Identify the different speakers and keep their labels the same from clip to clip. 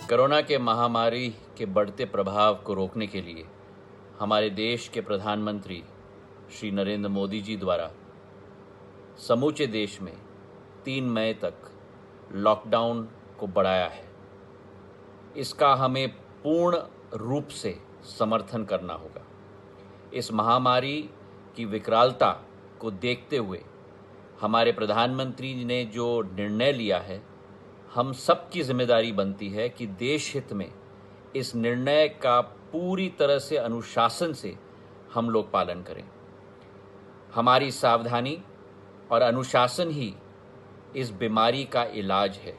Speaker 1: Corona के महामारी के बढ़ते प्रभाव को रोकने के लिए हमारे देश के प्रधानमंत्री श्री नरेंद्र मोदी जी द्वारा समूचे देश में 3 मई तक लॉकडाउन को बढ़ाया है। इसका हमें पूर्ण रूप से समर्थन करना होगा। इस महामारी की विकरालता को देखते हुए हमारे प्रधानमंत्री ने जो निर्णय लिया है, हम सबकी जिम्मेदारी बनती है कि देश हित में इस निर्णय का पूरी तरह से अनुशासन से हम लोग पालन करें। हमारी सावधानी और अनुशासन ही इस बीमारी का इलाज है।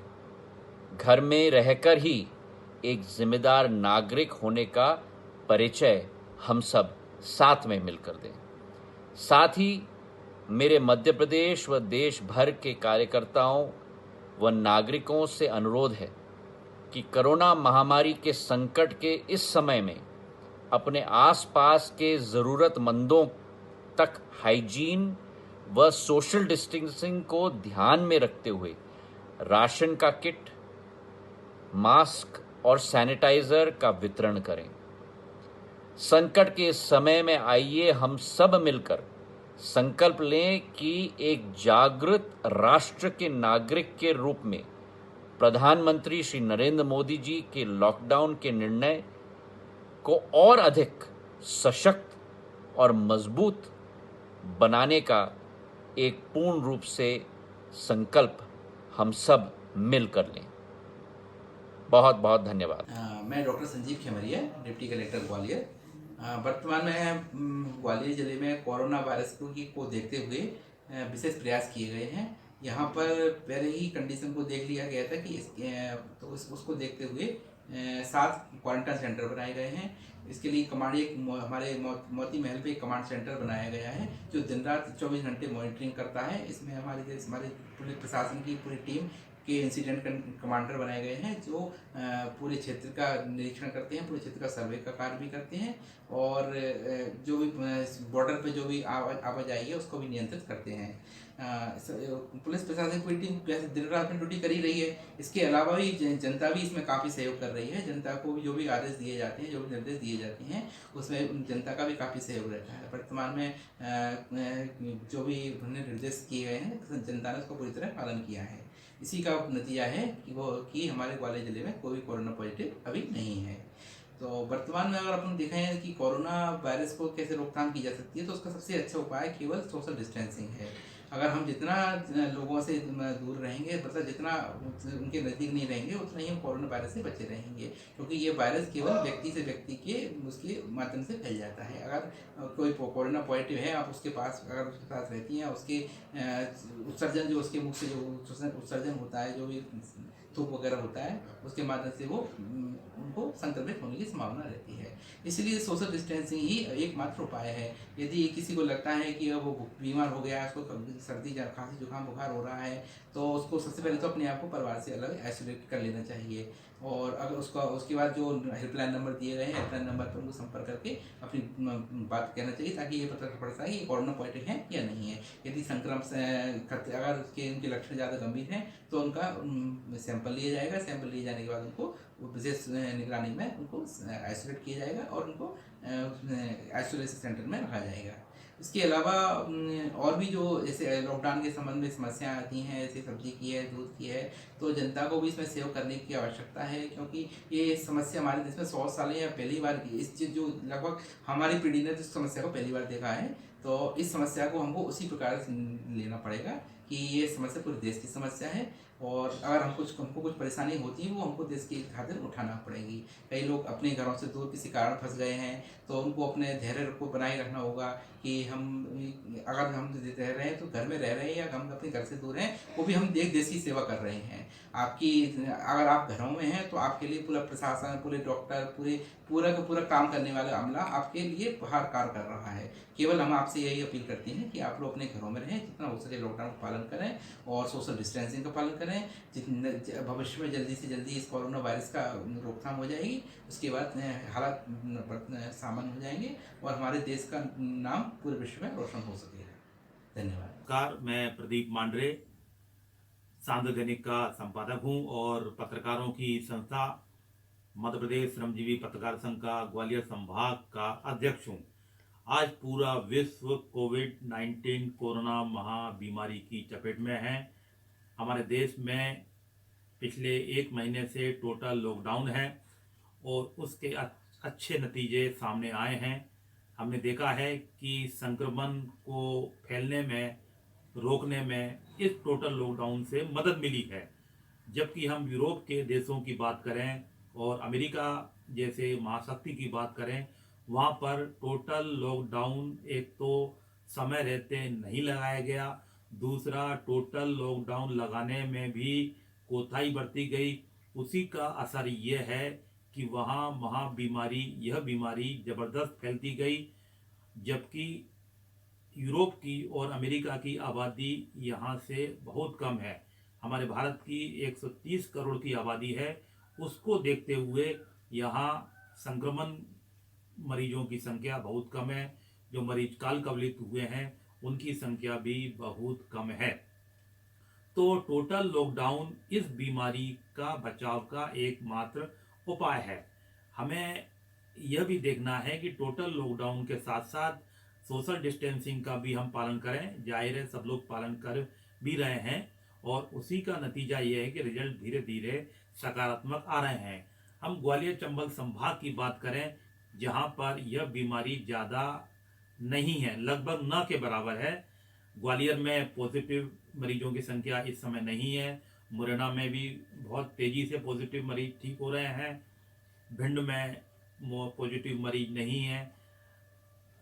Speaker 1: घर में रहकर ही एक जिम्मेदार नागरिक होने का परिचय हम सब साथ में मिलकर दें। साथ ही मेरे मध्य प्रदेश व देश भर के कार्यकर्ताओं व नागरिकों से अनुरोध है कि कोरोना महामारी के संकट के इस समय में अपने आसपास के ज़रूरतमंदों तक हाइजीन व सोशल डिस्टेंसिंग को ध्यान में रखते हुए राशन का किट, मास्क और सैनिटाइज़र का वितरण करें। संकट के इस समय में आइए हम सब मिलकर संकल्प लें कि एक जागृत राष्ट्र के नागरिक के रूप में प्रधानमंत्री श्री नरेंद्र मोदी जी के लॉकडाउन के निर्णय को और अधिक सशक्त और मजबूत बनाने का एक पूर्ण रूप से संकल्प हम सब मिलकर लें। बहुत बहुत धन्यवाद।
Speaker 2: मैं doctor Sanjeev Khemariya, deputy collector Gwalior. वर्तमान में ग्वालियर जिले में कोरोना वायरस को देखते हुए विशेष प्रयास किए गए हैं। यहाँ पर पहले ही कंडीशन को देख लिया गया था कि उसको देखते हुए 7 क्वारंटाइन सेंटर बनाए गए हैं। इसके लिए हमारे मोती महल पे एक कमांड सेंटर बनाया गया है जो दिन रात 24 घंटे मॉनिटरिंग करता है। इसमें हमारे पुलिस प्रशासन की पूरी टीम के इंसिडेंट कमांडर बनाए गए हैं जो पूरे क्षेत्र का निरीक्षण करते हैं, पूरे क्षेत्र का सर्वे का कार्य भी करते हैं और जो भी बॉर्डर पे जो भी आवाजाही है उसको भी नियंत्रित करते हैं। पुलिस प्रशासन पूरी टीम दिन रात में ड्यूटी कर ही रही है। इसके अलावा भी जनता भी इसमें काफ़ी सहयोग कर रही है। जनता को भी जो भी आदेश दिए जाते हैं, जो भी निर्देश दिए जाते हैं, उसमें जनता का भी काफ़ी सहयोग रहता है। वर्तमान में जो भी निर्देश किए गए हैं जनता ने उसको पूरी तरह पालन किया है। इसी का नतीजा है कि हमारे ग्वालियर जिले में कोई कोरोना पॉजिटिव अभी नहीं है। तो वर्तमान में अगर अपन देखें कि कोरोना वायरस को कैसे रोकथाम की जा सकती है तो उसका सबसे अच्छा उपाय केवल सोशल डिस्टेंसिंग है। अगर हम जितना लोगों से दूर रहेंगे, मतलब जितना उनके नज़दीक नहीं रहेंगे, उतना ही हम कोरोना वायरस से बचे रहेंगे, क्योंकि ये वायरस केवल व्यक्ति से व्यक्ति के उसके माध्यम से फैल जाता है। अगर कोई कोरोना पॉजिटिव है, आप उसके पास अगर उसके साथ रहती हैं, उसके उत्सर्जन जो उसके मुख से जो उत्सर्जन होता है, जो भी थूक वगैरह होता है, उसके माध्यम से वो उनको संक्रमित होने की संभावना रहती है। इसलिए सोशल डिस्टेंसिंग ही एकमात्र उपाय है। यदि किसी को लगता है कि वो बीमार हो गया है, उसको सर्दी खांसी जुकाम बुखार हो रहा है, तो उसको सबसे पहले तो अपने आप को परिवार से अलग आइसोलेट कर लेना चाहिए। और अगर उसके बाद जो हेल्पलाइन नंबर दिए गए हैं, हेल्पलाइन नंबर पर उनको संपर्क करके अपनी बात कहना चाहिए ताकि ये पता पड़ सके कि कोरोना पॉजिटिव है या नहीं है। यदि संक्रमण से अगर उनके लक्षण ज़्यादा गंभीर हैं तो उनका सैंपल लिया जाएगा। सैंपल लिए जाने के बाद उनको विशेष निगरानी में उनको आइसोलेट किया जाएगा और उनको आइसोलेशन सेंटर में रखा जाएगा। इसके अलावा और भी जो जैसे लॉकडाउन के संबंध में समस्याएं आती हैं, जैसे सब्जी की है, दूध की है, तो जनता को भी इसमें सहयोग करने की आवश्यकता है, क्योंकि ये समस्या हमारे देश में 100 साल या पहली बार की इस चीज़ जो लगभग हमारी पीढ़ी ने इस समस्या को पहली बार देखा है, तो इस समस्या को हमको उसी प्रकार से लेना पड़ेगा कि ये समस्या पूरे देश की समस्या है और अगर हमको कुछ परेशानी होती है वो हमको देश की खातिर उठाना पड़ेगी। कई लोग अपने घरों से दूर किसी कारण फंस गए हैं तो उनको अपने धैर्य को बनाए रखना होगा कि अगर हम रह रहे हैं तो घर में रह रहे हैं या हम अपने घर से दूर हैं, वो भी हम देश की सेवा कर रहे हैं। अगर आप घरों में हैं तो आपके लिए पूरा प्रशासन, पूरे डॉक्टर, पूरा का पूरा काम करने वाला अमला आपके लिए बाहर कार्य कर रहा है। केवल हम आपसे यही अपील करते हैं कि आप लोग अपने घरों में रहें, जितना हो सके लॉकडाउन का पालन करें और सोशल डिस्टेंसिंग का पालन करें। भविष्य में जल्दी से जल्दी इस कोरोना वायरस का रोकथाम हो जाएगी, उसके बाद हालात सामान्य हो जाएंगे और हमारे देश का नाम पूरे विश्व में रोशन हो सकेगा। धन्यवाद।
Speaker 3: नमस्कार, मैं प्रदीप मांडरे सांध्र दैनिक का संपादक हूं और पत्रकारों की संस्था मध्य प्रदेश श्रमजीवी पत्रकार संघ का ग्वालियर संभाग का अध्यक्ष हूँ। आज पूरा विश्व कोविड-19 कोरोना महाबीमारी की चपेट में है। हमारे देश में पिछले 1 महीने से टोटल लॉकडाउन है और उसके अच्छे नतीजे सामने आए हैं। हमने देखा है कि संक्रमण को फैलने में, रोकने में इस टोटल लॉकडाउन से मदद मिली है। जबकि हम यूरोप के देशों की बात करें और अमेरिका जैसे महाशक्ति की बात करें, वहाँ पर टोटल लॉकडाउन एक तो समय रहते नहीं लगाया गया, दूसरा टोटल लॉकडाउन लगाने में भी कोताही बरती गई। उसी का असर यह है कि वहाँ यह बीमारी ज़बरदस्त फैलती गई। जबकि यूरोप की और अमेरिका की आबादी यहाँ से बहुत कम है। हमारे भारत की 130 करोड़ की आबादी है। उसको देखते हुए यहाँ संक्रमण मरीजों की संख्या बहुत कम है। जो मरीज काल कवलित हुए हैं उनकी संख्या भी बहुत कम है। तो टोटल लॉकडाउन इस बीमारी का बचाव का एकमात्र उपाय है। हमें यह भी देखना है कि टोटल लॉकडाउन के साथ साथ सोशल डिस्टेंसिंग का भी हम पालन करें। जाहिर है सब लोग पालन कर भी रहे हैं और उसी का नतीजा ये है कि रिजल्ट धीरे धीरे सकारात्मक आ रहे हैं। हम ग्वालियर चंबल संभाग की बात करें, जहां पर यह बीमारी ज़्यादा नहीं है, लगभग न के बराबर है। ग्वालियर में पॉजिटिव मरीजों की संख्या इस समय नहीं है। मुरैना में भी बहुत तेज़ी से पॉजिटिव मरीज ठीक हो रहे हैं। भिंड में पॉजिटिव मरीज नहीं है।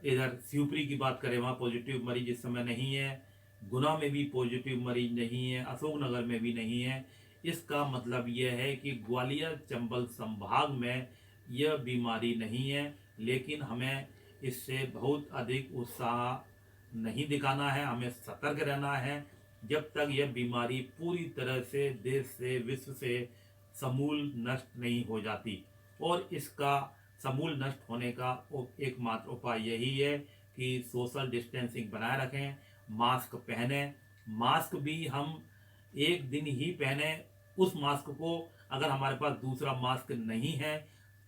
Speaker 3: इधर शिवपुरी की बात करें, वहाँ पॉजिटिव मरीज इस समय नहीं है। गुना में भी पॉजिटिव मरीज नहीं है, अशोकनगर में भी नहीं है। इसका मतलब यह है कि ग्वालियर चंबल संभाग में यह बीमारी नहीं है, लेकिन हमें इससे बहुत अधिक उत्साह नहीं दिखाना है। हमें सतर्क रहना है जब तक यह बीमारी पूरी तरह से देश से, विश्व से समूल नष्ट नहीं हो जाती। और इसका समूल नष्ट होने का एकमात्र उपाय यही है कि सोशल डिस्टेंसिंग बनाए रखें, मास्क पहने। मास्क भी हम एक दिन ही पहने। उस मास्क को अगर हमारे पास दूसरा मास्क नहीं है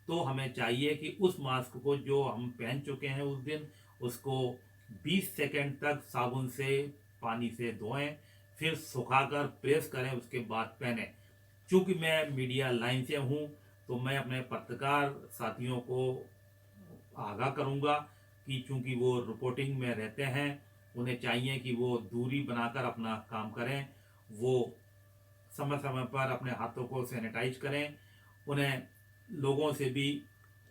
Speaker 3: तो हमें चाहिए कि उस मास्क को जो हम पहन चुके हैं उस दिन, उसको 20 सेकंड तक साबुन से, पानी से धोएं, फिर सुखाकर प्रेस करें, उसके बाद पहने। चूँकि मैं मीडिया लाइन से हूँ तो मैं अपने पत्रकार साथियों को आगाह करूँगा कि चूँकि वो रिपोर्टिंग में रहते हैं, उन्हें चाहिए कि वो दूरी बनाकर अपना काम करें। वो समय समय पर अपने हाथों को सैनिटाइज करें। उन्हें लोगों से भी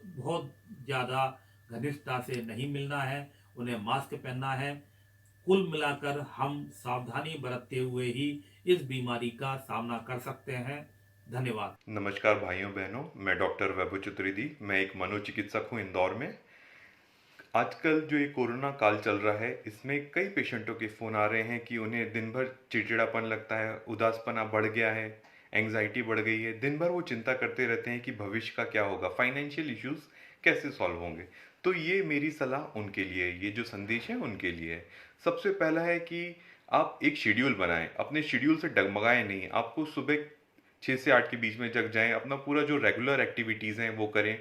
Speaker 3: बहुत ज़्यादा घनिष्ठता से नहीं मिलना है, उन्हें मास्क पहनना है। कुल मिलाकर हम सावधानी बरतते हुए ही इस बीमारी का सामना कर सकते हैं। धन्यवाद।
Speaker 4: नमस्कार भाइयों बहनों, मैं डॉक्टर वैभव चतुर्वेदी। मैं एक मनोचिकित्सक हूँ इंदौर में। आजकल जो ये कोरोना काल चल रहा है, इसमें कई पेशेंटों के फ़ोन आ रहे हैं कि उन्हें दिन भर चिड़चिड़ापन लगता है, उदासपना बढ़ गया है, एंग्जाइटी बढ़ गई है। दिन भर वो चिंता करते रहते हैं कि भविष्य का क्या होगा, फाइनेंशियल इश्यूज कैसे सॉल्व होंगे। तो ये मेरी सलाह उनके लिए है, ये जो संदेश है उनके लिए है। सबसे पहला है कि आप एक शेड्यूल बनाएं, अपने शेड्यूल से डगमगाएं नहीं। आपको सुबह 6 से 8 के बीच में जग जाएं, अपना पूरा जो रेगुलर एक्टिविटीज़ हैं वो करें।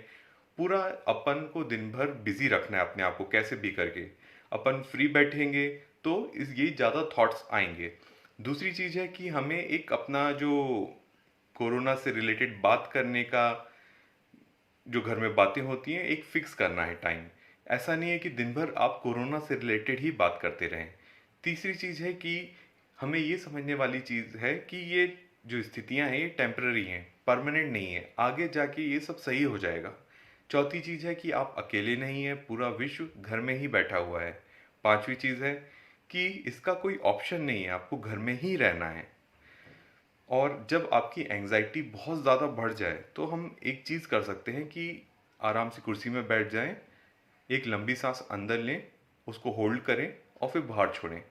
Speaker 4: पूरा अपन को दिन भर बिजी रखना है अपने आप को, कैसे भी करके। अपन फ्री बैठेंगे तो ये ज़्यादा थॉट्स आएंगे। दूसरी चीज़ है कि हमें एक अपना जो कोरोना से रिलेटेड बात करने का जो घर में बातें होती हैं, एक फिक्स करना है टाइम। ऐसा नहीं है कि दिन भर आप कोरोना से रिलेटेड ही बात करते रहें। तीसरी चीज़ है कि हमें ये समझने वाली चीज़ है कि ये जो स्थितियां हैं ये टेम्पररी हैं, परमानेंट नहीं है। आगे जाके ये सब सही हो जाएगा। चौथी चीज़ है कि आप अकेले नहीं हैं, पूरा विश्व घर में ही बैठा हुआ है। पांचवी चीज़ है कि इसका कोई ऑप्शन नहीं है, आपको घर में ही रहना है। और जब आपकी एंग्जाइटी बहुत ज़्यादा बढ़ जाए तो हम एक चीज़ कर सकते हैं कि आराम से कुर्सी में बैठ जाएं, एक लंबी सांस अंदर लें, उसको होल्ड करें और फिर बाहर छोड़ें।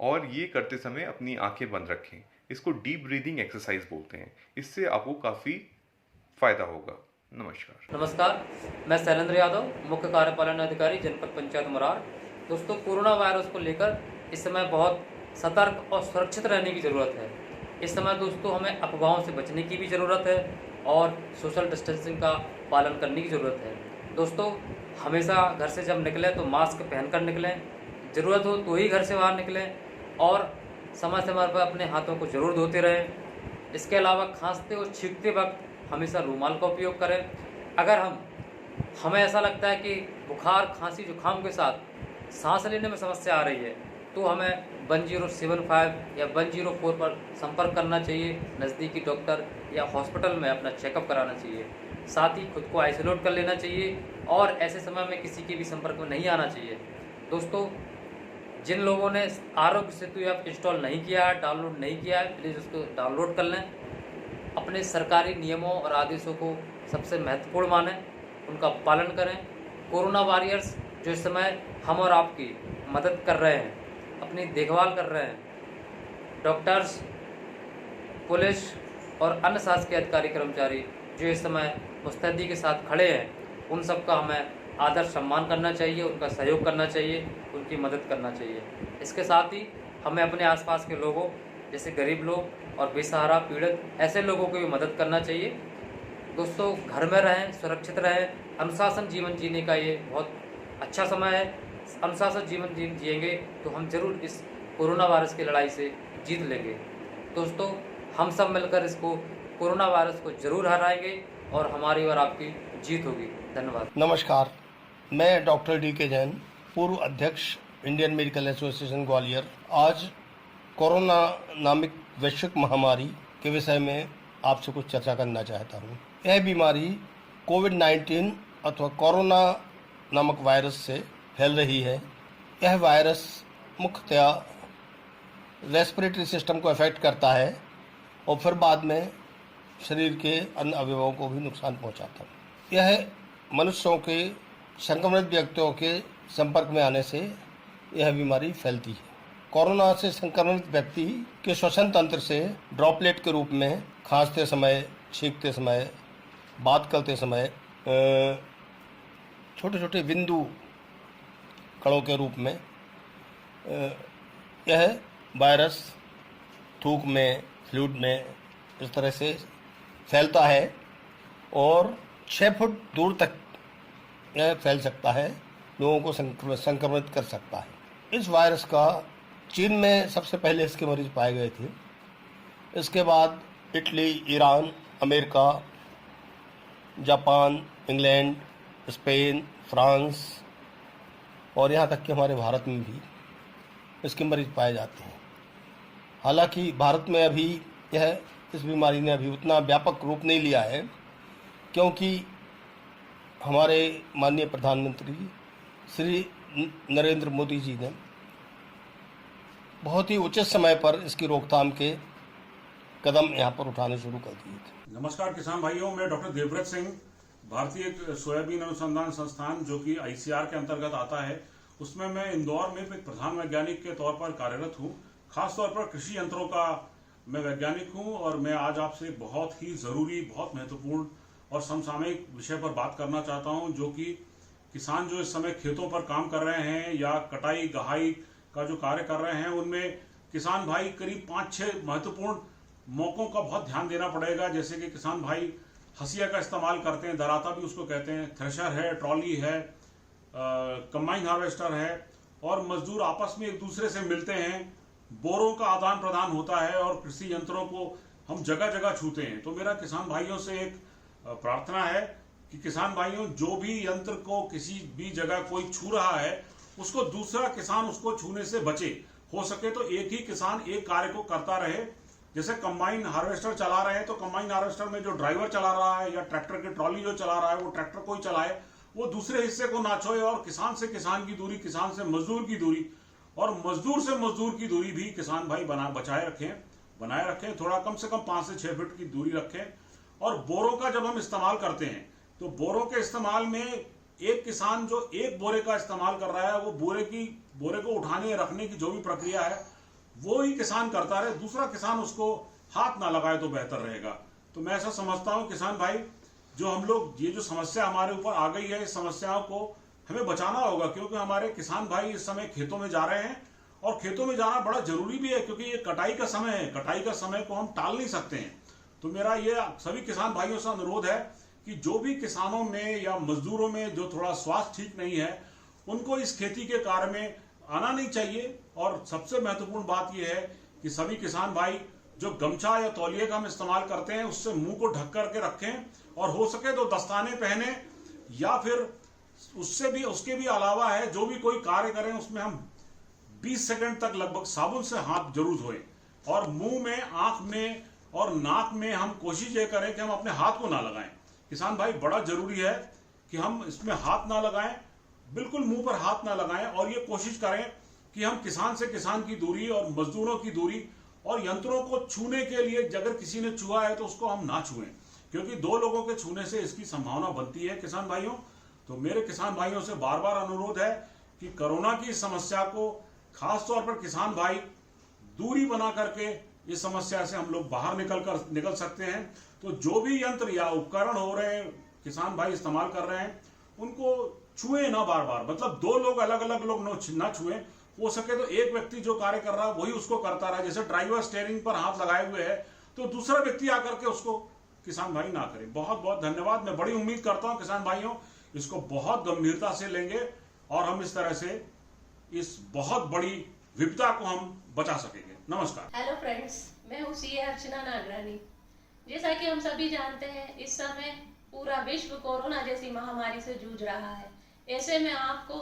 Speaker 4: और ये करते समय अपनी आंखें बंद रखें। इसको डीप ब्रीदिंग एक्सरसाइज बोलते हैं। इससे आपको काफ़ी फ़ायदा होगा।
Speaker 5: नमस्कार, मैं शैलेंद्र यादव, मुख्य कार्यपालन अधिकारी जनपद पंचायत मुरार। दोस्तों, कोरोना वायरस को लेकर इस समय बहुत सतर्क और सुरक्षित रहने की ज़रूरत है। इस समय दोस्तों हमें अफवाहों से बचने की भी ज़रूरत है और सोशल डिस्टेंसिंग का पालन करने की ज़रूरत है। दोस्तों हमेशा घर से जब निकलें तो मास्क पहनकर निकलें, ज़रूरत हो तो ही घर से बाहर निकलें और समय समय पर अपने हाथों को ज़रूर धोते रहें। इसके अलावा खांसते और छींकते वक्त हमेशा रूमाल का उपयोग करें। अगर हमें ऐसा लगता है कि बुखार, खांसी, जुकाम के साथ सांस लेने में समस्या आ रही है तो हमें 1075 या 104 पर संपर्क करना चाहिए। नज़दीकी डॉक्टर या हॉस्पिटल में अपना चेकअप कराना चाहिए। साथ ही खुद को आइसोलेट कर लेना चाहिए और ऐसे समय में किसी के भी संपर्क में नहीं आना चाहिए। दोस्तों जिन लोगों ने आरोग्य सेतु ऐप इंस्टॉल नहीं किया है, डाउनलोड नहीं किया है, प्लीज़ उसको डाउनलोड कर लें। अपने सरकारी नियमों और आदेशों को सबसे महत्वपूर्ण मानें, उनका पालन करें। कोरोना वॉरियर्स जो इस समय हम और आपकी मदद कर रहे हैं, अपनी देखभाल कर रहे हैं, डॉक्टर्स, पुलिस और अन्य शासकीय अधिकारी कर्मचारी जो इस समय मुस्तैदी के साथ खड़े हैं, उन सब का हमें आदर सम्मान करना चाहिए, उनका सहयोग करना चाहिए, उनकी मदद करना चाहिए। इसके साथ ही हमें अपने आसपास के लोगों जैसे गरीब लोग और बेसहारा पीड़ित ऐसे लोगों की भी मदद करना चाहिए। दोस्तों घर में रहें, सुरक्षित रहें। अनुशासन जीवन जीने का ये बहुत अच्छा समय है। अनुशासन जीवन जिएंगे तो हम जरूर इस कोरोना वायरस की लड़ाई से जीत लेंगे। दोस्तों हम सब मिलकर इसको कोरोना वायरस को जरूर हराएंगे और हमारी और आपकी जीत होगी। धन्यवाद।
Speaker 6: नमस्कार, मैं डॉक्टर डी.के. जैन, पूर्व अध्यक्ष इंडियन मेडिकल एसोसिएशन ग्वालियर, आज कोरोना नामक वैश्विक महामारी के विषय में आपसे कुछ चर्चा करना चाहता हूँ। यह बीमारी कोविड-19 अथवा कोरोना नामक वायरस से फैल रही है। यह वायरस मुख्यतया रेस्पिरेटरी सिस्टम को अफेक्ट करता है और फिर बाद में शरीर के अन्य अवयवों को भी नुकसान पहुंचाता है। यह मनुष्यों के संक्रमित व्यक्तियों के संपर्क में आने से यह बीमारी फैलती है। कोरोना से संक्रमित व्यक्ति के श्वसन तंत्र से ड्रॉपलेट के रूप में खांसते समय, छींकते समय, बात करते समय छोटे छोटे बिंदु कणों के रूप में यह वायरस थूक में, फ्लूइड में इस तरह से फैलता है और 6 फुट दूर तक यह फैल सकता है, लोगों को संक्रमित कर सकता है। इस वायरस का चीन में सबसे पहले इसके मरीज पाए गए थे। इसके बाद Italy, Iran, America, Japan, England, Spain, France और यहाँ तक कि हमारे भारत में भी इसके मरीज पाए जाते हैं। हालांकि भारत में अभी इस बीमारी ने अभी उतना व्यापक रूप नहीं लिया है, क्योंकि हमारे माननीय प्रधानमंत्री श्री नरेंद्र मोदी जी ने बहुत ही उचित समय पर इसकी रोकथाम के कदम यहाँ पर उठाने शुरू कर दिए थे।
Speaker 7: नमस्कार किसान भाइयों, मैं डॉक्टर देवव्रत सिंह, भारतीय सोयाबीन अनुसंधान संस्थान जो कि ICR के अंतर्गत आता है, उसमें मैं इंदौर में एक प्रधान वैज्ञानिक के तौर पर कार्यरत हूँ। खासतौर पर कृषि यंत्रों का मैं वैज्ञानिक हूँ और मैं आज आपसे बहुत ही जरूरी, बहुत महत्वपूर्ण और समसामयिक विषय पर बात करना चाहता हूँ, जो कि किसान जो इस समय खेतों पर काम कर रहे हैं या कटाई गहाई का जो कार्य कर रहे हैं, उनमें किसान भाई करीब 5-6 महत्वपूर्ण मौकों का बहुत ध्यान देना पड़ेगा। जैसे कि किसान भाई हसिया का इस्तेमाल करते हैं, दराता भी उसको कहते हैं, थ्रेशर है, ट्रॉली है, कंबाइन हार्वेस्टर है और मजदूर आपस में एक दूसरे से मिलते हैं, बोरों का आदान प्रदान होता है और कृषि यंत्रों को हम जगह जगह छूते हैं। तो मेरा किसान भाइयों से एक प्रार्थना है कि किसान भाइयों, जो भी यंत्र को किसी भी जगह कोई छू रहा है, उसको दूसरा किसान उसको छूने से बचे। हो सके तो एक ही किसान एक कार्य को करता रहे। जैसे कंबाइन हार्वेस्टर चला रहे हैं तो कंबाइन हार्वेस्टर में जो ड्राइवर चला रहा है या ट्रैक्टर की ट्रॉली जो चला रहा है वो ट्रैक्टर को ही चलाए, वो दूसरे हिस्से को ना छोड़े और किसान से किसान की दूरी, किसान से मजदूर की दूरी और मजदूर से मजदूर की दूरी भी किसान भाई बनाए रखें। थोड़ा कम से कम 5 से 6 फीट की दूरी रखें। और बोरों का जब हम इस्तेमाल करते हैं तो बोरों के इस्तेमाल में एक किसान जो एक बोरे का इस्तेमाल कर रहा है, वो बोरे को उठाने रखने की जो भी प्रक्रिया है वो ही किसान करता रहे, दूसरा किसान उसको हाथ ना लगाए तो बेहतर रहेगा। तो मैं ऐसा समझता हूं किसान भाई, जो हम लोग ये जो समस्या हमारे ऊपर आ गई है, इस समस्याओं को हमें बचाना होगा, क्योंकि हमारे किसान भाई इस समय खेतों में जा रहे हैं और खेतों में जाना बड़ा जरूरी भी है, क्योंकि ये कटाई का समय है, कटाई का समय को हम टाल नहीं सकते हैं। तो मेरा ये सभी किसान भाइयों से अनुरोध है कि जो भी किसानों में या मजदूरों में जो थोड़ा स्वास्थ्य ठीक नहीं है, उनको इस खेती के कार्य में आना नहीं चाहिए। और सबसे महत्वपूर्ण बात यह है कि सभी किसान भाई जो गमछा या तौलिए का हम इस्तेमाल करते हैं उससे मुंह को ढक करके रखें, और हो सके तो दस्ताने पहने, या फिर उसके भी अलावा है जो भी कोई कार्य करें उसमें हम 20 सेकंड तक लगभग साबुन से हाथ जरूर धोएं, और मुंह में, आंख में और नाक में हम कोशिश ये करें कि हम अपने हाथ को ना लगाएं। किसान भाई बड़ा जरूरी है कि हम इसमें हाथ ना लगाएं, बिल्कुल मुंह पर हाथ ना लगाएं, और ये कोशिश करें कि हम किसान से किसान की दूरी और मजदूरों की दूरी और यंत्रों को छूने के लिए अगर किसी ने छुआ है तो उसको हम ना छुएं, क्योंकि 2 लोगों के छूने से इसकी संभावना बनती है। किसान भाइयों, तो मेरे किसान भाइयों से बार बार अनुरोध है कि कोरोना की समस्या को खास तौर पर किसान भाई दूरी बना करके इस समस्या से हम लोग बाहर निकल सकते हैं। तो जो भी यंत्र या उपकरण हो रहे हैं किसान भाई इस्तेमाल कर रहे हैं उनको छुए ना बार बार, मतलब 2 लोग अलग अलग लोग ना छुए, हो सके तो एक व्यक्ति जो कार्य कर रहा है वही उसको करता रहा। जैसे ड्राइवर स्टीयरिंग पर हाथ लगाए हुए है तो दूसरा व्यक्ति आकर के उसको किसान भाई ना करे। बहुत बहुत धन्यवाद। मैं बड़ी उम्मीद करता हूं किसान भाइयों इसको बहुत गंभीरता से लेंगे और हम इस तरह से इस बहुत बड़ी विपदा को हम बचा सकेंगे। नमस्कार।
Speaker 8: हेलो फ्रेंड्स, मैं हूँ सीए अर्चना नागरानी। जैसा कि हम सभी जानते हैं इस समय पूरा विश्व कोरोना जैसी महामारी से जूझ रहा है। ऐसे में आपको,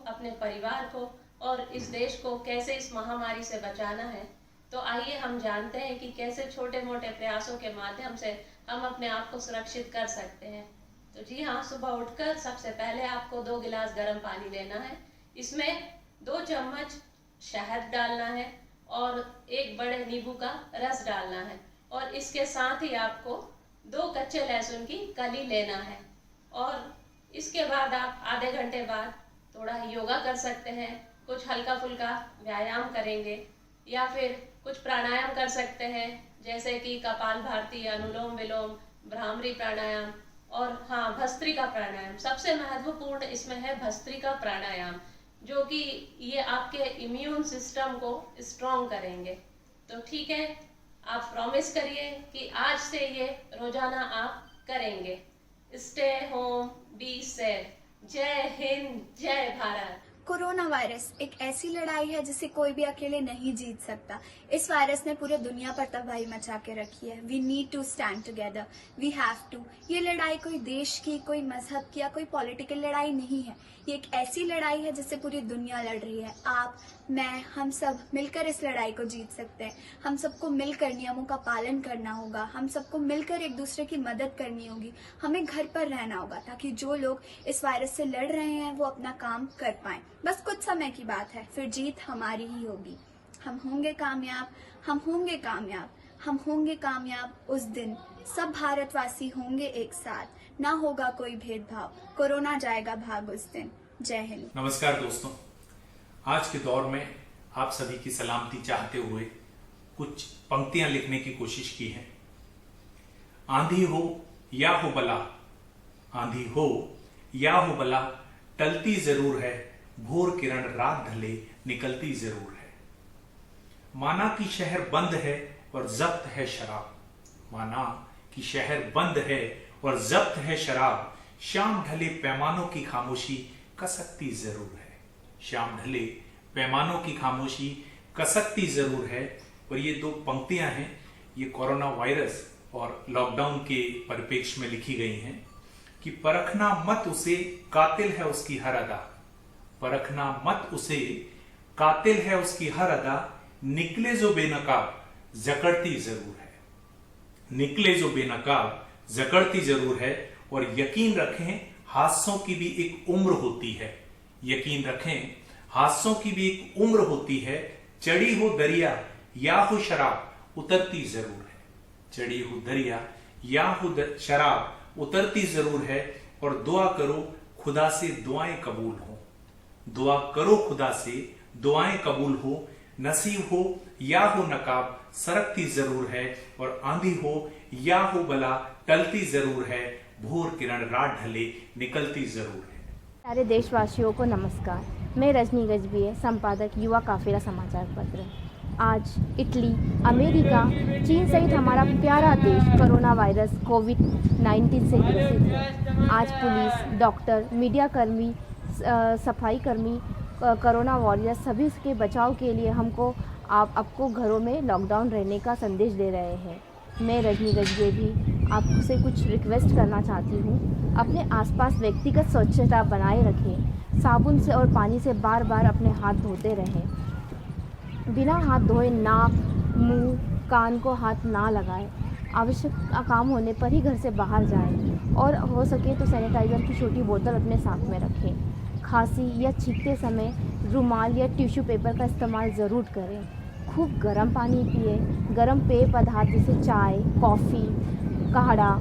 Speaker 8: अपने परिवार को और इस देश को कैसे इस महामारी से बचाना है, तो आइए हम जानते हैं कि कैसे छोटे मोटे प्रयासों के माध्यम से हम अपने आप को सुरक्षित कर सकते हैं। तो जी हाँ, सुबह उठकर सबसे पहले आपको 2 गिलास गर्म पानी लेना है, इसमें 2 चम्मच शहद डालना है और 1 बड़े नींबू का रस डालना है, और इसके साथ ही आपको 2 कच्चे लहसुन की कली लेना है। और इसके बाद आप आधे घंटे बाद थोड़ा योगा कर सकते हैं, कुछ हल्का फुल्का व्यायाम करेंगे, या फिर कुछ प्राणायाम कर सकते हैं जैसे कि कपालभाति, अनुलोम विलोम, भ्रामरी प्राणायाम और हाँ, भस्त्रिका प्राणायाम। सबसे महत्वपूर्ण इसमें है भस्त्रिका प्राणायाम, जो कि ये आपके इम्यून सिस्टम को स्ट्रॉन्ग करेंगे। तो ठीक है, आप प्रॉमिस करिए कि आज से ये रोजाना आप करेंगे। Stay home, be safe. जय हिंद, जय भारत।
Speaker 9: कोरोना वायरस एक ऐसी लड़ाई है जिसे कोई भी अकेले नहीं जीत सकता। इस वायरस ने पूरे दुनिया पर तबाही मचा के रखी है। We need to stand together, we have to. ये लड़ाई कोई देश की, कोई मजहब की या कोई पॉलिटिकल लड़ाई नहीं है। ये एक ऐसी लड़ाई है जिससे पूरी दुनिया लड़ रही है। आप, मैं, हम सब मिलकर इस लड़ाई को जीत सकते हैं। हम सबको मिलकर नियमों का पालन करना होगा, हम सबको मिलकर एक दूसरे की मदद करनी होगी। हमें घर पर रहना होगा ताकि जो लोग इस वायरस से लड़ रहे हैं वो अपना काम कर पाएं। बस कुछ समय की बात है, फिर जीत हमारी ही होगी। हम होंगे कामयाब, हम होंगे कामयाब, हम होंगे कामयाब उस दिन। सब भारतवासी होंगे एक साथ, ना होगा कोई भेदभाव, कोरोना जाएगा भाग उस दिन। जय हिंद।
Speaker 10: नमस्कार दोस्तों, आज के दौर में आप सभी की सलामती चाहते हुए कुछ पंक्तियां लिखने की कोशिश की है। आंधी हो या हो बला, आंधी हो या हो बला, टलती जरूर है, भोर किरण रात ढले निकलती जरूर है। माना कि शहर बंद है और जब्त है शराब, माना कि शहर बंद है और जब्त है शराब, शाम ढले पैमानों की खामोशी कसकती जरूर है, शाम ढले पैमानों की खामोशी कसकती जरूर है। और ये 2 पंक्तियां हैं, ये कोरोना वायरस और लॉकडाउन के परिप्रेक्ष्य में लिखी गई हैं कि परखना मत उसे, कातिल है उसकी हर अदा, परखना मत उसे, कातिल है उसकी हर अदा, निकले जो बेनकाब जकड़ती जरूर है, निकले जो बेनकाब जकड़ती जरूर है। और यकीन रखें हादसों की भी एक उम्र होती है, यकीन रखें हादसों की भी एक उम्र होती है। चढ़ी हो दरिया या हो शराब उतरती जरूर है, चढ़ी हो दरिया या हो शराब उतरती जरूर है। और दुआ करो खुदा से दुआएं कबूल हो, दुआ करो खुदा से दुआएं कबूल हो। नसीब हो या हो नकाब सरकती जरूर है, और आंधी हो या हो बला टलती जरूर है, भोर किरण रात ढले निकलती जरूर है।
Speaker 11: सारे देशवासियों को नमस्कार। मैं रजनी गजबीए, संपादक युवा काफिला समाचार पत्र। आज इटली, अमेरिका, चीन सहित हमारा प्यारा देश कोरोना वायरस कोविड-19 से ग्रसित है। आज पुलिस, डॉक्टर, मीडिया कर्मी, सफाई कर्मी, कोरोना वॉरियर्स सभी के बचाव के लिए आपको घरों में लॉकडाउन रहने का संदेश दे रहे हैं। मैं रजनी गजबीए भी आपसे कुछ रिक्वेस्ट करना चाहती हूँ। अपने आसपास व्यक्तिगत स्वच्छता बनाए रखें। साबुन से और पानी से बार बार अपने हाथ धोते रहें। बिना हाथ धोए नाक, मुंह, कान को हाथ ना लगाएं। आवश्यक काम होने पर ही घर से बाहर जाएं और हो सके तो सैनिटाइज़र की छोटी बोतल अपने साथ में रखें। खांसी या छींकते समय रुमाल या टिश्यू पेपर का इस्तेमाल ज़रूर करें। खूब गर्म पानी पिए। गर्म पेय पदार्थ जैसे चाय, कॉफ़ी, काढ़ा,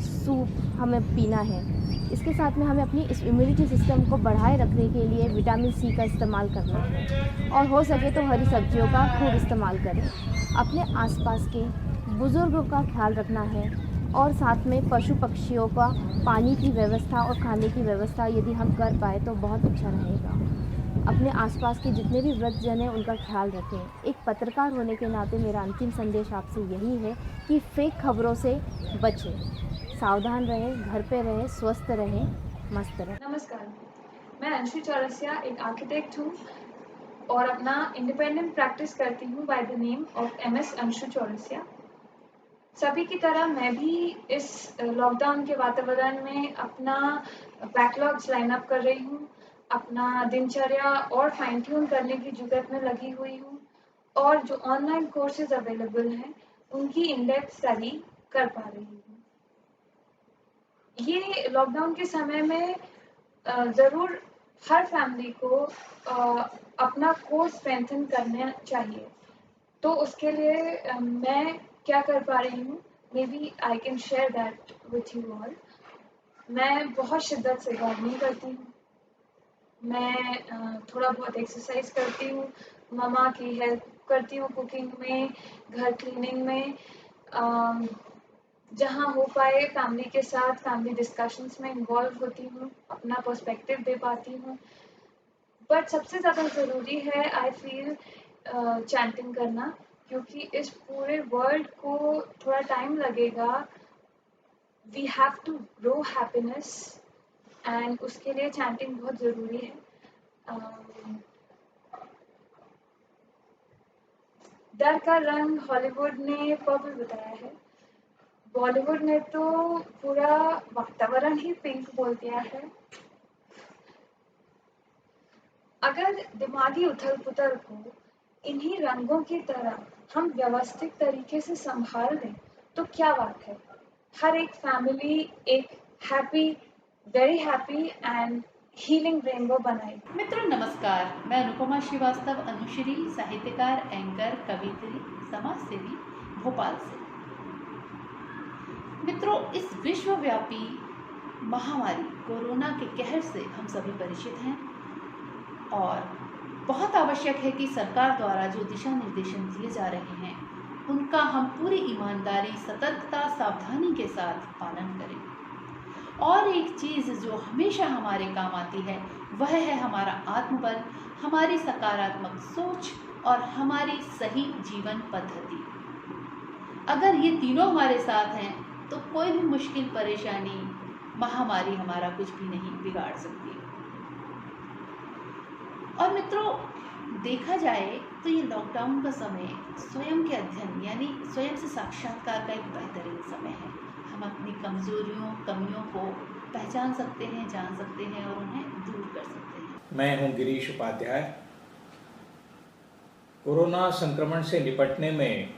Speaker 11: सूप हमें पीना है। इसके साथ में हमें अपनी इम्यूनिटी सिस्टम को बढ़ाए रखने के लिए विटामिन सी का इस्तेमाल करना है और हो सके तो हरी सब्जियों का खूब इस्तेमाल करें। अपने आसपास के बुज़ुर्गों का ख्याल रखना है और साथ में पशु पक्षियों का पानी की व्यवस्था और खाने की व्यवस्था यदि हम कर पाए तो बहुत अच्छा रहेगा। अपने आसपास के जितने भी वृद्धजन हैं उनका ख्याल रखें। एक पत्रकार होने के नाते मेरा अंतिम संदेश आपसे यही है कि फेक खबरों से बचें, सावधान रहें, घर पे रहें, स्वस्थ रहें, मस्त रहें।
Speaker 12: नमस्कार, मैं अंशु चौरसिया एक आर्किटेक्ट हूँ और अपना इंडिपेंडेंट प्रैक्टिस करती हूँ by the name of MS Anshu Chaurasia. सभी की तरह मैं भी इस लॉकडाउन के वातावरण में अपना बैकलॉग्स लाइन अप कर रही हूँ, अपना दिनचर्या और फाइन ट्यून करने की जुगत में लगी हुई हूँ और जो ऑनलाइन कोर्सेज अवेलेबल हैं उनकी इन डेप्थ स्टडी कर पा रही हूँ। ये लॉकडाउन के समय में ज़रूर हर फैमिली को अपना कोर स्ट्रेंथन करना चाहिए। तो उसके लिए मैं क्या कर पा रही हूँ, maybe I can share that with you all. मैं बहुत शिद्दत से गार्डनिंग करती हूँ, मैं थोड़ा बहुत एक्सरसाइज करती हूँ, मम्मा की हेल्प करती हूँ कुकिंग में, घर क्लीनिंग में, जहाँ हो पाए फैमिली के साथ फैमिली डिस्कशंस में इन्वॉल्व होती हूँ, अपना पर्सपेक्टिव दे पाती हूँ। बट सबसे ज़्यादा ज़रूरी है आई फील चैंटिंग करना, क्योंकि इस पूरे वर्ल्ड को थोड़ा टाइम लगेगा। We have to grow happiness and उसके लिए चैंटिंग बहुत ज़रूरी है। डर का रंग हॉलीवुड ने पर्पल बताया है, बॉलीवुड ने तो पूरा वातावरण ही पिंक बोल दिया है। अगर दिमागी उथल पुथल को इन्हीं रंगों की तरह हम व्यवस्थित तरीके से संभाल लें तो क्या बात है। हर एक फैमिली एक happy, very happy and healing rainbow बनाए।
Speaker 13: मित्रों नमस्कार, मैं अनुपमा श्रीवास्तव, अनुश्री, साहित्यकार, एंकर, कवित्री, समाजसेवी, भोपाल से। मित्रों, इस विश्वव्यापी महामारी कोरोना के कहर से हम सभी परिचित हैं और बहुत आवश्यक है कि सरकार द्वारा जो दिशा निर्देशन दिए जा रहे हैं उनका हम पूरी ईमानदारी, सतर्कता, सावधानी के साथ पालन करें। और एक चीज़ जो हमेशा हमारे काम आती है वह है हमारा आत्मबल, हमारी सकारात्मक सोच और हमारी सही जीवन पद्धति। अगर ये तीनों हमारे साथ हैं तो कोई भी मुश्किल, परेशानी, महामारी हमारा कुछ भी नहीं बिगाड़ सकती। और मित्रों, देखा जाए तो ये लॉकडाउन का समय स्वयं के अध्ययन यानी स्वयं से साक्षात्कार का एक बेहतरीन समय है। हम अपनी कमजोरियों, कमियों को पहचान सकते हैं, जान सकते हैं और उन्हें दूर कर सकते हैं।
Speaker 14: मैं हूं गिरीश उपाध्याय। कोरोना संक्रमण से निपटने में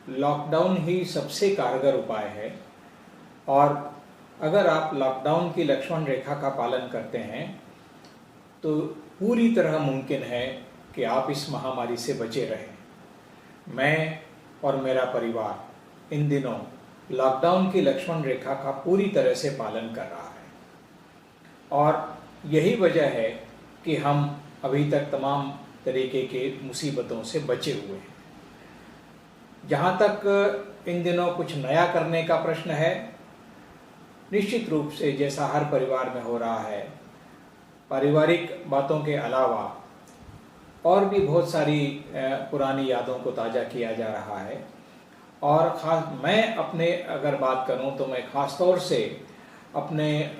Speaker 14: लॉकडाउन ही सबसे कारगर उपाय है और अगर आप लॉकडाउन की लक्ष्मण रेखा का पालन करते हैं तो पूरी तरह मुमकिन है कि आप इस महामारी से बचे रहें। मैं और मेरा परिवार इन दिनों लॉकडाउन की लक्ष्मण रेखा का पूरी तरह से पालन कर रहा है और यही वजह है कि हम अभी तक तमाम तरीके के मुसीबतों से बचे हुए हैं। जहाँ तक इन दिनों कुछ नया करने का प्रश्न है, निश्चित रूप से जैसा हर परिवार में हो रहा है, पारिवारिक बातों के अलावा और भी बहुत सारी पुरानी यादों को ताज़ा किया जा रहा है। और ख़ास मैं अपने अगर बात करूं तो मैं ख़ास तौर से अपने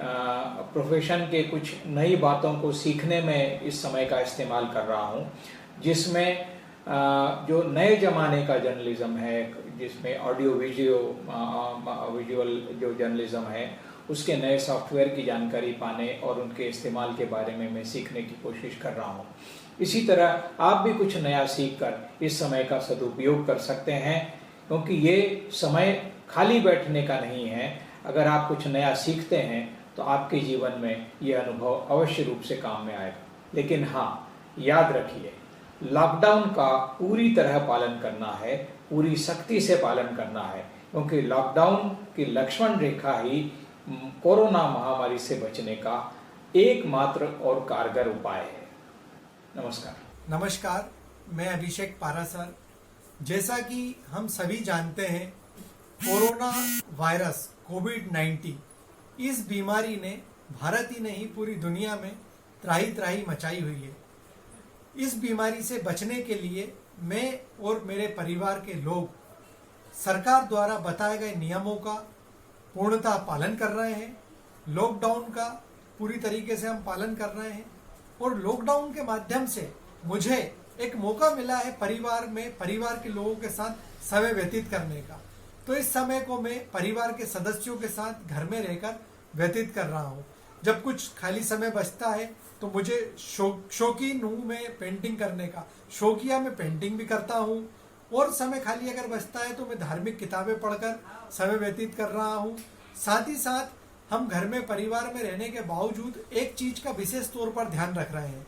Speaker 14: प्रोफेशन के कुछ नई बातों को सीखने में इस समय का इस्तेमाल कर रहा हूं, जिसमें जो नए ज़माने का जर्नलिज़्म है, जिसमें ऑडियो विजुअल जो जर्नलिज़्म है उसके नए सॉफ्टवेयर की जानकारी पाने और उनके इस्तेमाल के बारे में मैं सीखने की कोशिश कर रहा हूं। इसी तरह आप भी कुछ नया सीखकर इस समय का सदुपयोग कर सकते हैं, क्योंकि ये समय खाली बैठने का नहीं है। अगर आप कुछ नया सीखते हैं तो आपके जीवन में ये अनुभव अवश्य रूप से काम में आएगा। लेकिन हाँ, याद रखिए, लॉकडाउन का पूरी तरह पालन करना है, पूरी सख्ती से पालन करना है, क्योंकि लॉकडाउन की लक्ष्मण रेखा ही कोरोना महामारी से बचने का एकमात्र और कारगर उपाय है। नमस्कार।
Speaker 15: नमस्कार, मैं अभिषेक पारासर। जैसा कि हम सभी जानते हैं, कोरोना वायरस कोविड-19 इस बीमारी ने भारत ही नहीं पूरी दुनिया में त्राही त्राही मचाई हुई है। इस बीमारी से बचने के लिए मैं और मेरे परिवार के लोग सरकार द्वारा बताए गए नियमों का पूर्णतः पालन कर रहे हैं। लॉकडाउन का पूरी तरीके से हम पालन कर रहे हैं और लॉकडाउन के माध्यम से मुझे एक मौका मिला है परिवार के लोगों के साथ समय व्यतीत करने का। तो इस समय को मैं परिवार के सदस्यों के साथ घर में रहकर व्यतीत कर रहा हूँ। जब कुछ खाली समय बचता है तो मुझे शौकीन हूँ मैं पेंटिंग करने का, शौकिया मैं पेंटिंग भी करता हूँ। और समय खाली अगर बचता है तो मैं धार्मिक किताबें पढ़कर समय व्यतीत कर रहा हूँ। साथ ही साथ हम घर में परिवार में रहने के बावजूद एक चीज का विशेष तौर पर ध्यान रख रहे हैं,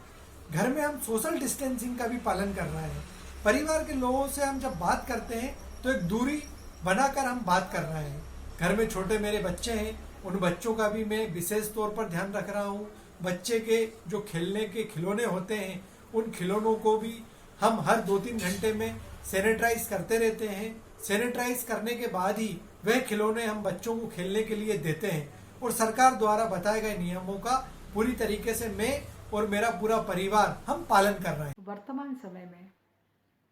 Speaker 15: घर में हम सोशल डिस्टेंसिंग का भी पालन कर रहे हैं। परिवार के लोगों से हम जब बात करते हैं तो एक दूरी बनाकर हम बात कर रहे हैं। घर में छोटे मेरे बच्चे हैं, उन बच्चों का भी मैं विशेष तौर पर ध्यान रख रहा हूँ। बच्चे के जो खेलने के खिलौने होते हैं, उन खिलौनों को भी हम हर 2-3 घंटे में सैनिटाइज करते रहते हैं। सैनिटाइज करने के बाद ही वह खिलौने हम बच्चों को खेलने के लिए देते हैं। और सरकार द्वारा बताए गए नियमों का पूरी तरीके से मैं और मेरा पूरा परिवार हम पालन कर रहे हैं।
Speaker 16: वर्तमान समय में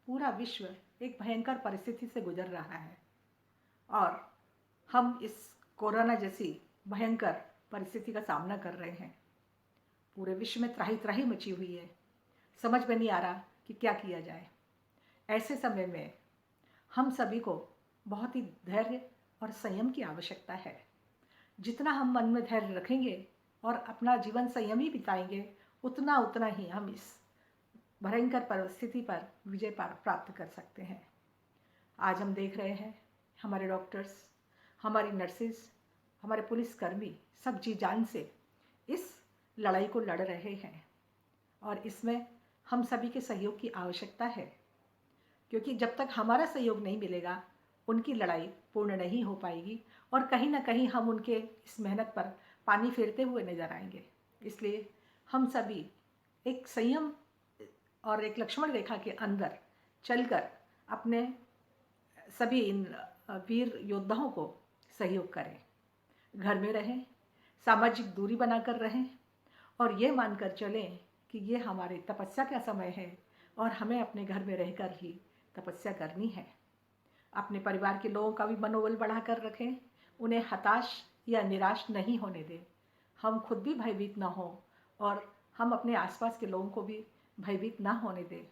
Speaker 16: पूरा विश्व एक भयंकर परिस्थिति से गुजर रहा है और हम इस कोरोना जैसी भयंकर परिस्थिति का सामना कर रहे हैं। पूरे विश्व में त्राही त्राही मची हुई है, समझ में नहीं आ रहा कि क्या किया जाए। ऐसे समय में हम सभी को बहुत ही धैर्य और संयम की आवश्यकता है। जितना हम मन में धैर्य रखेंगे और अपना जीवन संयमी बिताएंगे, उतना ही हम इस भयंकर परिस्थिति पर विजय प्राप्त कर सकते हैं। आज हम देख रहे हैं हमारे डॉक्टर्स, हमारी नर्सेज, हमारे पुलिसकर्मी सब जी जान से इस लड़ाई को लड़ रहे हैं और इसमें हम सभी के सहयोग की आवश्यकता है, क्योंकि जब तक हमारा सहयोग नहीं मिलेगा उनकी लड़ाई पूर्ण नहीं हो पाएगी और कहीं ना कहीं हम उनके इस मेहनत पर पानी फेरते हुए नजर आएंगे। इसलिए हम सभी एक संयम और एक लक्ष्मण रेखा के अंदर चलकर अपने सभी इन वीर योद्धाओं को सहयोग करें, घर में रहें, सामाजिक दूरी बनाकर रहें और ये मानकर चलें कि ये हमारी तपस्या का समय है और हमें अपने घर में रहकर ही तपस्या करनी है। अपने परिवार के लोगों का भी मनोबल बढ़ाकर रखें, उन्हें हताश या निराश नहीं होने दें। हम खुद भी भयभीत ना हो और हम अपने आसपास के लोगों को भी भयभीत ना होने दें।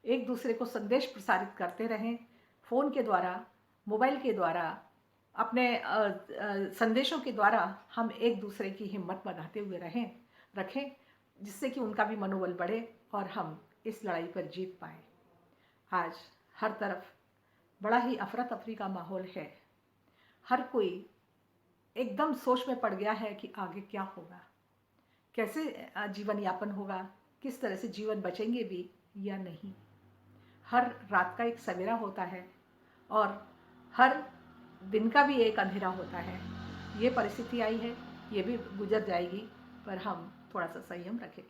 Speaker 16: एक दूसरे को संदेश प्रसारित करते रहें, फ़ोन के द्वारा, मोबाइल के द्वारा, अपने संदेशों के द्वारा हम एक दूसरे की हिम्मत बढ़ाते हुए रखें, जिससे कि उनका भी मनोबल बढ़े और हम इस लड़ाई पर जीत पाएँ। आज हर तरफ बड़ा ही अफरा तफरी का माहौल है। हर कोई एकदम सोच में पड़ गया है कि आगे क्या होगा, कैसे जीवन यापन होगा, किस तरह से जीवन बचेंगे भी या नहीं। हर रात का एक सवेरा होता है और हर दिन का भी एक अंधेरा होता है। ये परिस्थिति आई है, ये भी गुजर जाएगी, पर हम थोड़ा सा संयम रखें।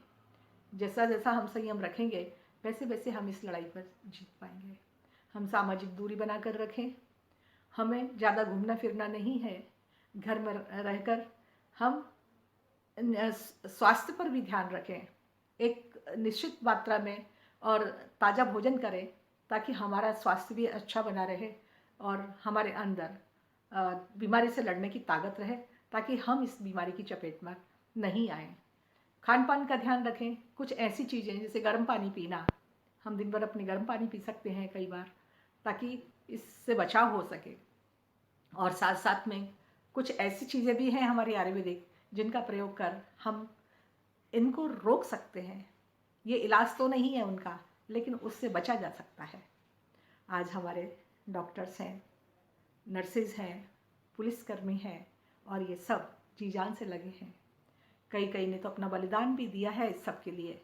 Speaker 16: जैसा जैसा हम संयम रखेंगे वैसे वैसे हम इस लड़ाई पर जीत पाएंगे। हम सामाजिक दूरी बनाकर रखें, हमें ज़्यादा घूमना फिरना नहीं है। घर में रहकर हम स्वास्थ्य पर भी ध्यान रखें, एक निश्चित मात्रा में, और ताज़ा भोजन करें ताकि हमारा स्वास्थ्य भी अच्छा बना रहे और हमारे अंदर बीमारी से लड़ने की ताकत रहे, ताकि हम इस बीमारी की चपेट में नहीं आएँ। खान पान का ध्यान रखें, कुछ ऐसी चीज़ें जैसे गर्म पानी पीना, हम दिन भर अपने गर्म पानी पी सकते हैं कई बार, ताकि इससे बचाव हो सके। और साथ साथ में कुछ ऐसी चीज़ें भी हैं हमारी आयुर्वेदिक, जिनका प्रयोग कर हम इनको रोक सकते हैं। ये इलाज तो नहीं है उनका, लेकिन उससे बचा जा सकता है। आज हमारे डॉक्टर्स हैं, नर्सेज हैं, पुलिसकर्मी हैं, और ये सब जी जान से लगे हैं। कई ने तो अपना बलिदान भी दिया है इस सब के लिए।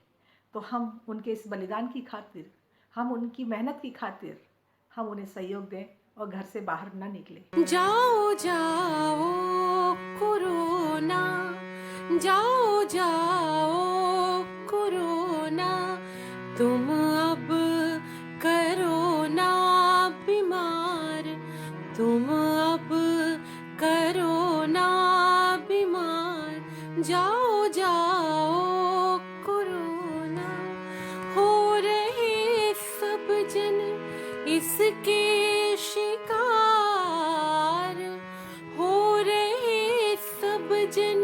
Speaker 16: तो हम उनके इस बलिदान की खातिर, हम उनकी मेहनत की खातिर हम उन्हें सहयोग दें और घर से बाहर ना निकले।
Speaker 17: जाओ जाओ कोरोना, जाओ जाओ कोरोना, तुम अब करो ना बीमार, तुम अब करो ना बीमार। जाओ जाओ कोरोना, हो रहे सब जन इसके शिकार, हो रहे सब जन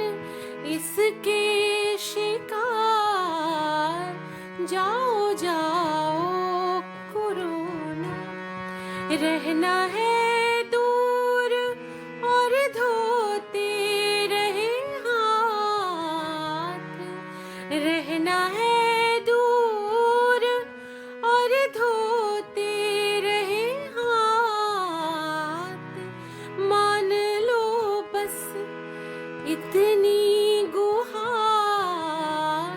Speaker 17: इसके शिकार। जाओ जाओ कोरोना, रहना है दूर और धोते रहे हाथ, रहना है दूर और धोते रहे हाथ। मान लो बस इतनी गुहार,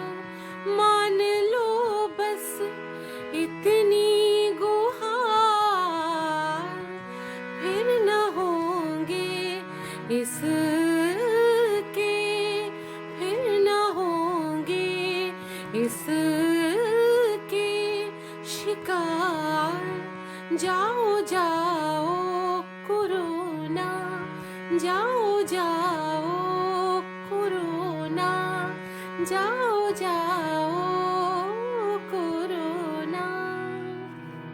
Speaker 17: मान लो बस इतनी गुहार। फिर न होंगे इसके, फिर न होंगे इसके शिकार। जाओ जाओ कोरोना, जाओ जाओ कोरोना, जाओ जाओ कोरोना।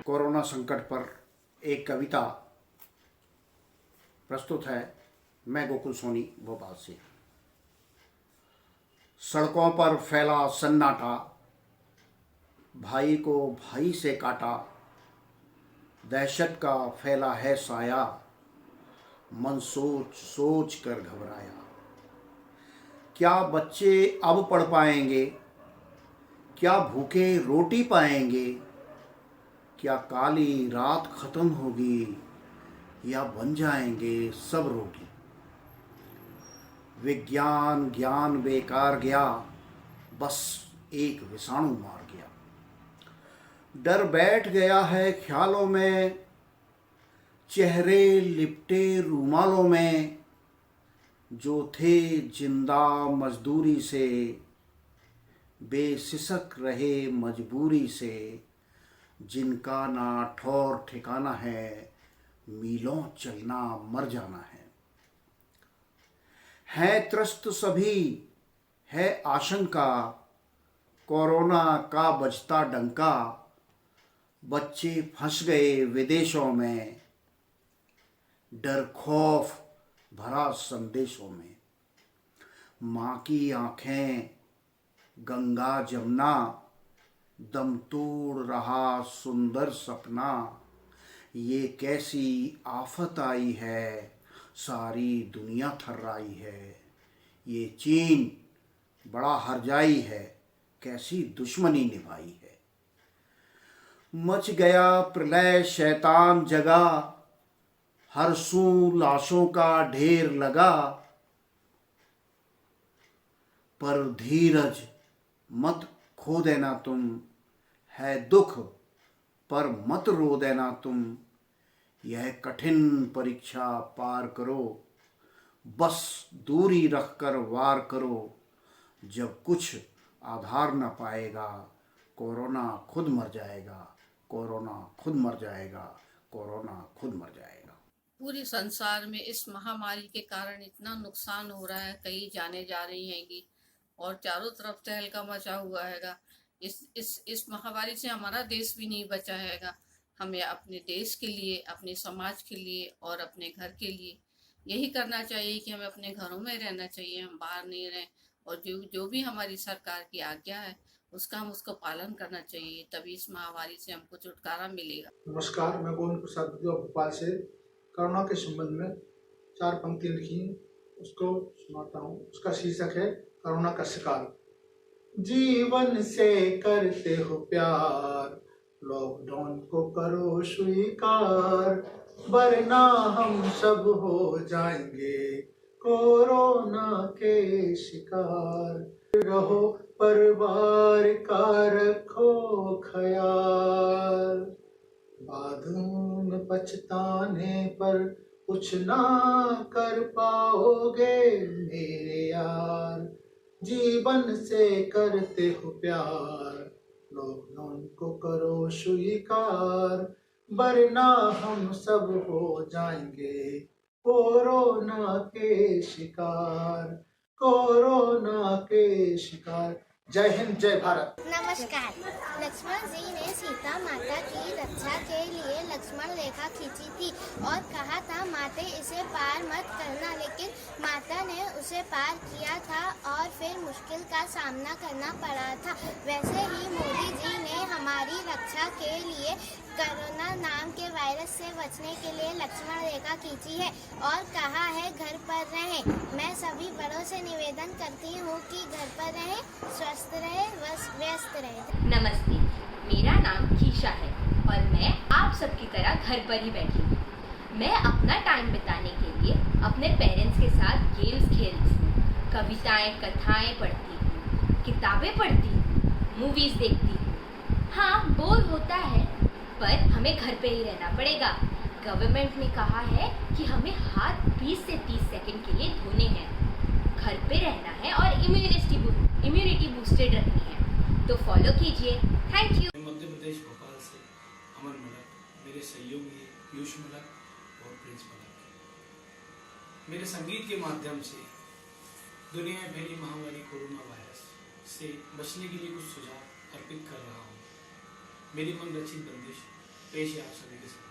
Speaker 18: कोरोना संकट पर एक कविता प्रस्तुत है। मैं गोकुल सोनी भोपाल से। सड़कों पर फैला सन्नाटा, भाई को भाई से काटा, दहशत का फैला है साया, मन सोच सोच कर घबराया। क्या बच्चे अब पढ़ पाएंगे, क्या भूखे रोटी पाएंगे, क्या काली रात खत्म होगी, या बन जाएंगे सब रोटी। विज्ञान ज्ञान बेकार गया, बस एक विषाणु मार गया। डर बैठ गया है ख्यालों में, चेहरे लिपटे रूमालों में। जो थे जिंदा मजदूरी से, बेसिसक रहे मजबूरी से। जिनका ना ठौर ठिकाना है, मीलों चलना मर जाना है त्रस्त सभी, है आशंका, कोरोना का बजता डंका। बच्चे फंस गए विदेशों में, डर खौफ भरा संदेशों में। माँ की आंखें गंगा जमुना, दम तोड़ रहा सुंदर सपना। ये कैसी आफत आई है, सारी दुनिया थर्राई है। ये चीन बड़ा हरजाई है, कैसी दुश्मनी निभाई है। मच गया प्रलय शैतान जगा, हर सू लाशों का ढेर लगा। पर धीरज मत खो देना तुम, है दुख पर मत रो देना तुम। यह कठिन परीक्षा पार करो, बस दूरी रखकर वार करो। जब कुछ आधार न पाएगा, कोरोना खुद मर जाएगा, कोरोना खुद मर जाएगा, कोरोना खुद मर जाएगा।
Speaker 19: पूरे संसार में इस महामारी के कारण इतना नुकसान हो रहा है, कई जाने जा रही हैं कि और चारों तरफ तहलका मचा हुआ हैगा। इस महामारी से हमारा देश भी नहीं बचा हैगा। हमें अपने देश के लिए, अपने समाज के लिए और अपने घर के लिए यही करना चाहिए कि हमें अपने घरों में रहना चाहिए, हम बाहर नहीं रहें। और जो भी हमारी सरकार की आज्ञा है हम उसका पालन करना चाहिए, तभी इस महामारी से हमको छुटकारा मिलेगा।
Speaker 20: नमस्कार, मैं गोविंद प्रसाद भोपाल से कोरोना के संबंध में 4 पंक्तियां लिखी, उसको सुनाता हूँ। उसका शीर्षक है कोरोना का शिकार। जीवन से करते हो प्यार, लॉकडाउन को करो स्वीकार, वरना हम सब हो जाएंगे कोरोना के शिकार। रहो परिवार का रखो ख्याल, बाद में पछताने पर कुछ ना कर पाओगे मेरे यार। जीवन से करते हो प्यार, लॉकडाउन को करो स्वीकार, वरना हम सब हो जाएंगे कोरोना के शिकार, कोरोना के शिकार। जय हिंद, जय भारत।
Speaker 21: नमस्कार। लक्ष्मण जी ने सीता माता की रक्षा के लिए लक्ष्मण रेखा खींची थी और कहा था माते इसे पार मत करना, लेकिन माता ने उसे पार किया था और फिर मुश्किल का सामना करना पड़ा था। वैसे ही मोदी जी ने हमारी रक्षा के लिए कोरोना नाम के वायरस से बचने के लिए लक्ष्मण रेखा खींची है और कहा है घर पर रहें। मैं सभी बड़ों से निवेदन करती हूँ कि घर पर रहें, स्वस्थ रहें, व्यस्त रहें।
Speaker 22: नमस्ते, मेरा नाम कीशा है और मैं आप सबकी तरह घर पर ही बैठी हूँ। मैं अपना टाइम बिताने के लिए अपने पेरेंट्स के साथ गेम्स खेलती हूँ, कविताएं कथाएं पढ़ती हूँ, किताबें पढ़ती हूँ, मूवीज़ देखती हूँ। हाँ, बोर होता है पर हमें घर पे ही रहना पड़ेगा। गवर्नमेंट ने कहा है कि हमें हाथ 20 से 30 सेकंड के लिए धोने हैं, घर पे रहना है और इम्यूनिटी बूस्टेड रखनी है, तो फॉलो कीजिए। Thank you.
Speaker 23: मध्य प्रदेश भोपाल से अमन मलक, मेरे सहयोगी पीयूष मलक और प्रिंस मलक। मेरे संगीत के माध्यम से दुनिया में फैली महामारी कोरोना वायरस से बचने के लिए कुछ सुझाव अर्पित कर रहा हूँ। मेरी मन रचित बंदिश पेश है आप सभी के सामने।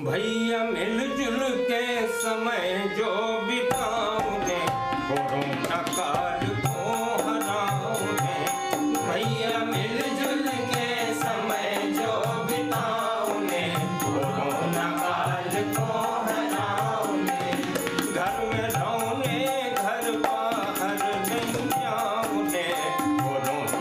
Speaker 24: भैया मिलजुल के समय जो बिताओगे कोरोना काल को हराओगे। भैया मिलजुल के समय जो बिताओगे कोरोना काल को हराओगे। घर में रहोगे, घर बाहर नहीं जाओगे, कोरोना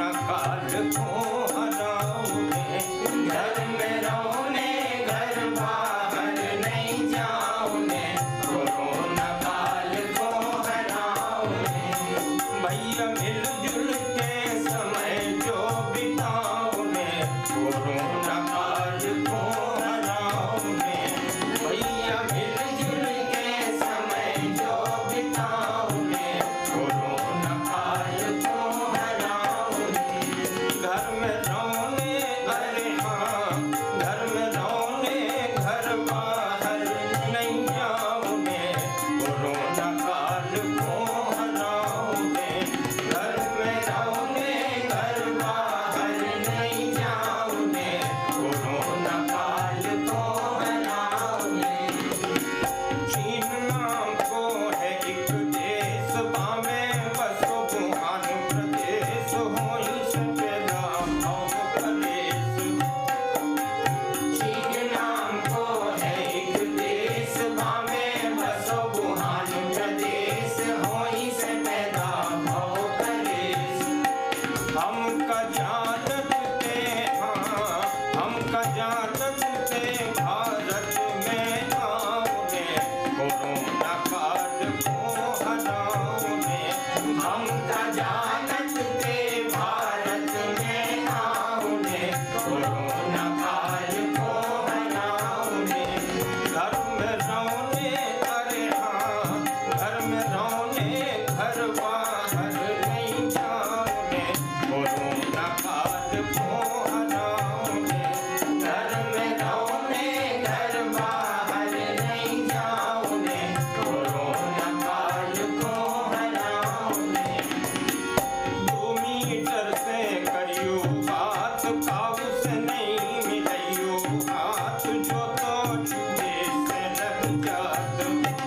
Speaker 24: दे